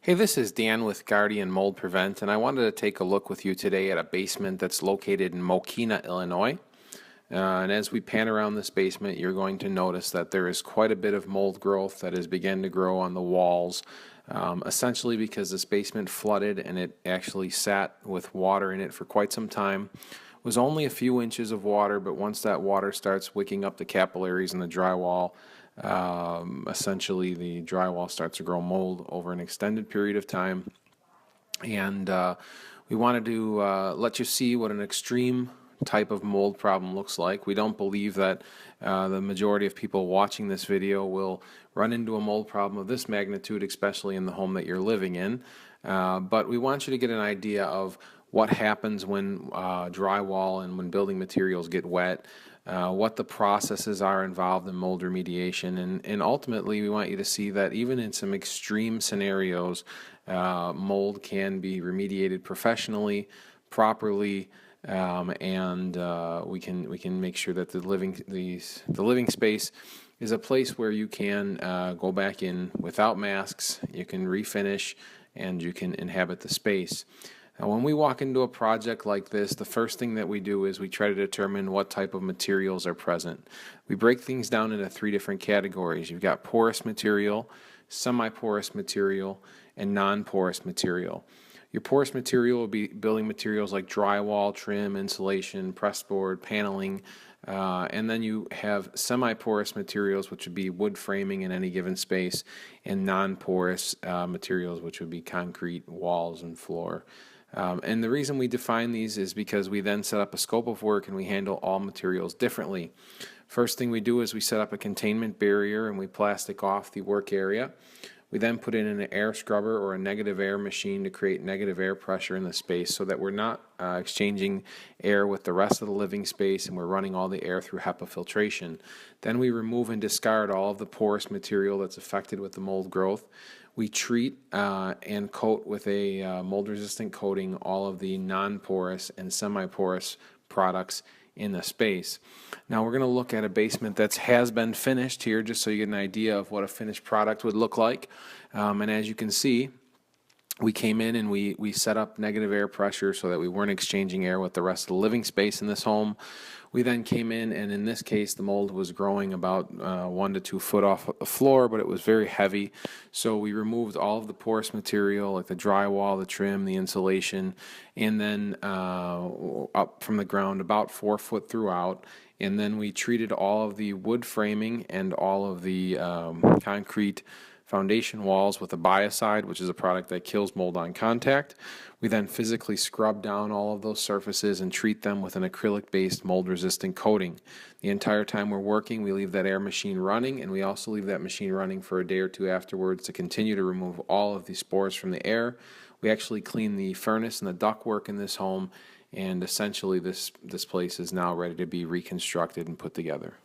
Hey, this is Dan with Guardian Mold Prevent, and I wanted to take a look with you today at a basement that's located in Mokena, Illinois. And as we pan around this basement, you're going to notice that there is quite a bit of mold growth that has begun to grow on the walls, essentially because this basement flooded and it actually sat with water in it for quite some time. It was only a few inches of water, but once that water starts wicking up the capillaries in the drywall, essentially the drywall starts to grow mold over an extended period of time. And we wanted to let you see what an extreme type of mold problem looks like. We don't believe that the majority of people watching this video will run into a mold problem of this magnitude, especially in the home that you're living in. But we want you to get an idea of what happens when drywall and when building materials get wet, what the processes are involved in mold remediation, and ultimately we want you to see that even in some extreme scenarios, mold can be remediated professionally, properly, and we can make sure that the living space is a place where you can go back in without masks, you can refinish, and you can inhabit the space. Now, when we walk into a project like this, the first thing that we do is we try to determine what type of materials are present. We break things down into three different categories. You've got porous material, semi-porous material, and non-porous material. Your porous material will be building materials like drywall, trim, insulation, pressboard, paneling, and then you have semi-porous materials, which would be wood framing in any given space, and non-porous materials, which would be concrete, walls, and floor. And the reason we define these is because we then set up a scope of work and we handle all materials differently. First thing we do is we set up a containment barrier and we plastic off the work area. We then put in an air scrubber or a negative air machine to create negative air pressure in the space so that we're not exchanging air with the rest of the living space and we're running all the air through HEPA filtration. Then we remove and discard all of the porous material that's affected with the mold growth. We treat and coat with a mold-resistant coating all of the non-porous and semi-porous products in the space. Now we're going to look at a basement that has been finished here just so you get an idea of what a finished product would look like. And as you can see, we came in and we set up negative air pressure so that we weren't exchanging air with the rest of the living space in this home. We then came in, and in this case the mold was growing about 1 to 2 foot off the floor, but it was very heavy. So we removed all of the porous material like the drywall, the trim, the insulation, and then up from the ground about 4 foot throughout. And then we treated all of the wood framing and all of the concrete foundation walls with a biocide, which is a product that kills mold on contact. We then physically scrub down all of those surfaces and treat them with an acrylic-based mold-resistant coating. The entire time we're working, we leave that air machine running, and we also leave that machine running for a day or two afterwards to continue to remove all of the spores from the air. We actually clean the furnace and the ductwork in this home, and essentially this place is now ready to be reconstructed and put together.